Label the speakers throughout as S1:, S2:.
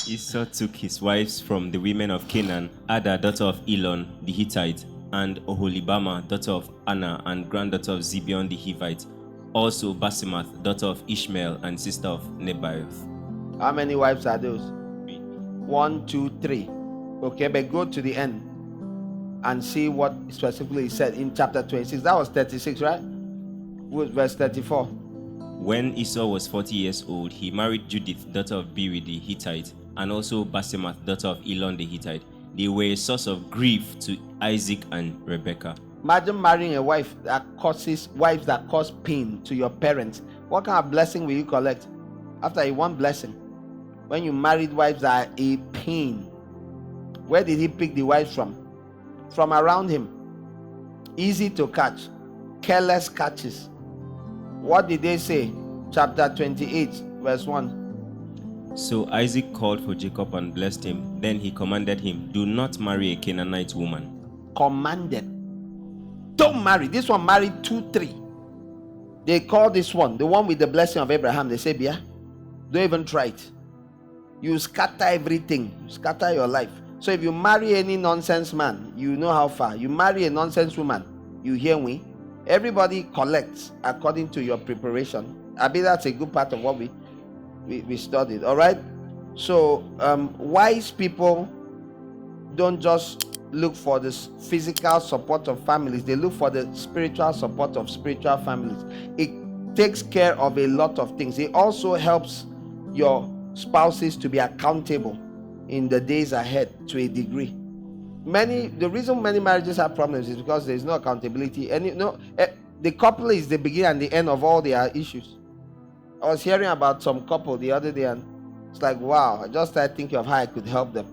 S1: Esau took his wives from the women of Canaan, Ada, daughter of Elon the Hittite, and Oholibama, daughter of Anna, and granddaughter of Zibeon the Hivite. Also Basemath, daughter of Ishmael, and sister of Nebaioth.
S2: How many wives are those? 1, 2, 3. Okay, but go to the end and see what specifically is said in chapter 26. That was 36, right? Verse 34.
S1: When Esau was 40 years old, he married Judith, daughter of Beri the Hittite, and also Basemath, daughter of Elon the Hittite. They were a source of grief to Isaac and Rebekah.
S2: Imagine marrying a wives that cause pain to your parents. What kind of blessing will you collect after a one blessing? When you married wives that are a pain. Where did he pick the wives from? From around him. Easy to catch. Careless catches. What did they say? Chapter 28, verse 1.
S1: So Isaac called for Jacob and blessed him. Then he commanded him, do not marry a Canaanite woman.
S2: Commanded. Don't marry. This one married 2, 3. They call this one, the one with the blessing of Abraham. They say, Bia, don't even try it. You scatter everything. You scatter your life. So if you marry any nonsense man, you know how far. You marry a nonsense woman, you hear me? Everybody collects according to your preparation. I mean, that's a good part of what we studied. All right. So wise people don't just look for the physical support of families. They look for the spiritual support of spiritual families. It takes care of a lot of things. It also helps your spouses to be accountable in the days ahead to a degree. The reason many marriages have problems is because there is no accountability. And the couple is the beginning and the end of all their issues. I was hearing about some couple the other day, and it's like, wow, I just started thinking of how I could help them,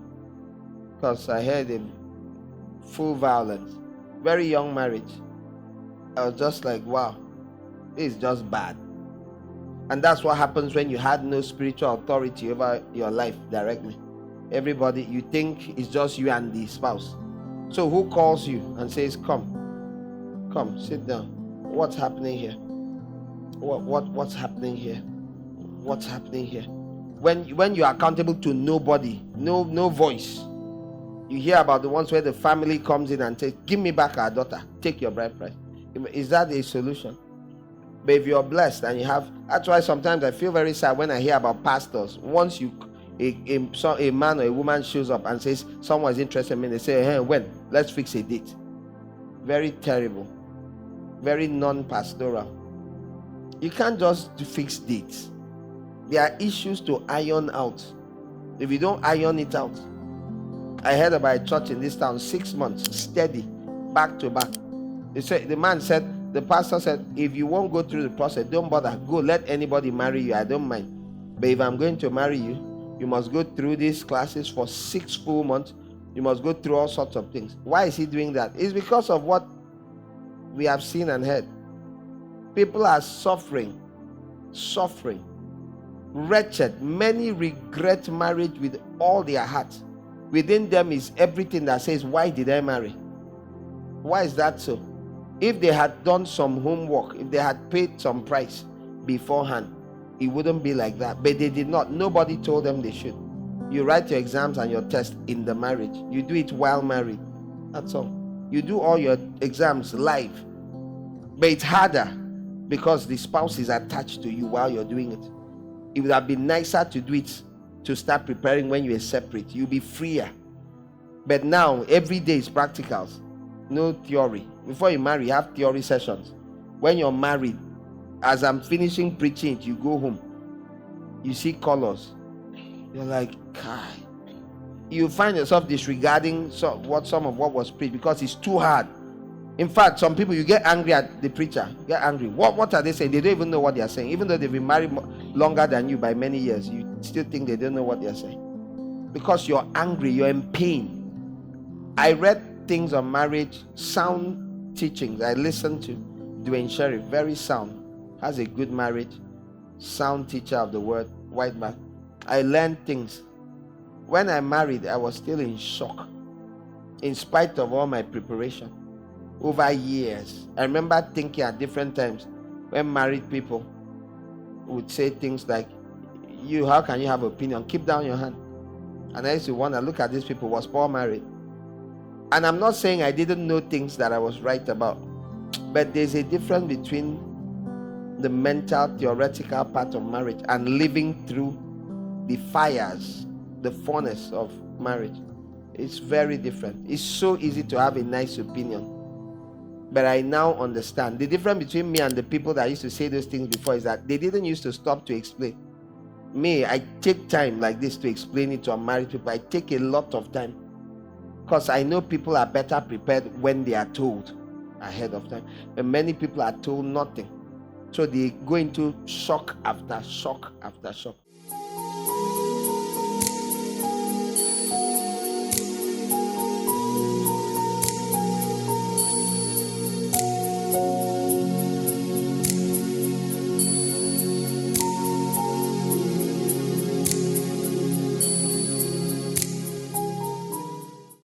S2: because I heard them full violence, very young marriage. I was just like, wow, this is just bad. And that's what happens when you had no spiritual authority over your life directly. Everybody, you think it's just you and the spouse. So who calls you and says, come, sit down. What's happening here? What's happening here? What's happening here? When you're accountable to nobody, no voice. You hear about the ones where the family comes in and says, give me back our daughter, take your bride price. Is that a solution? But if you're blessed and you have, that's why sometimes I feel very sad when I hear about pastors. Once a man or a woman shows up and says someone is interested in me, they say, hey, when? Let's fix a date. Very terrible. Very non-pastoral. You can't just fix dates. There are issues to iron out. If you don't iron it out. I heard about a church in this town, 6 months, steady, back to back. The pastor said, if you won't go through the process, don't bother. Go, let anybody marry you. I don't mind. But if I'm going to marry you, you must go through these classes for 6 full months. You must go through all sorts of things. Why is he doing that? It's because of what we have seen and heard. People are suffering, wretched. Many regret marriage with all their heart. Within them is everything that says, why did I marry? Why is that so? If they had done some homework, if they had paid some price beforehand, it wouldn't be like that. But they did not. Nobody told them they should. You write your exams and your tests in the marriage. You do it while married. That's all. You do all your exams live. But it's harder because the spouse is attached to you while you're doing it. It would have been nicer to do it, to start preparing when you are separate. You'll be freer. But now, every day is practicals. No theory. Before you marry, you have theory sessions. When you're married, as I'm finishing preaching, you go home. You see colors. You're like, kai. You find yourself disregarding some of what was preached because it's too hard. In fact, some people, you get angry at the preacher. You get angry. What are they saying? They don't even know what they are saying. Even though they've been married longer than you by many years, you still think they don't know what they are saying. Because you're angry, you're in pain. I read things on marriage, sound teachings. I listened to Dwayne Sheriff, very sound. Has a good marriage, sound teacher of the word, white man. I learned things. When I married, I was still in shock, in spite of all my preparation. Over years, I remember thinking at different times when married people would say things like, how can you have opinion? Keep down your hand. And I used to wonder, look at these people, was Paul married? And I'm not saying I didn't know things that I was right about, but there's a difference between the mental, theoretical part of marriage and living through the fires, the furnace of marriage. It's very different. It's so easy to have a nice opinion, but I now understand the difference between me and the people that used to say those things before is that they didn't used to stop to explain. Me, I take time like this to explain it to unmarried people. I take a lot of time because I know people are better prepared when they are told ahead of time, and many people are told nothing, so they go into shock after shock after shock.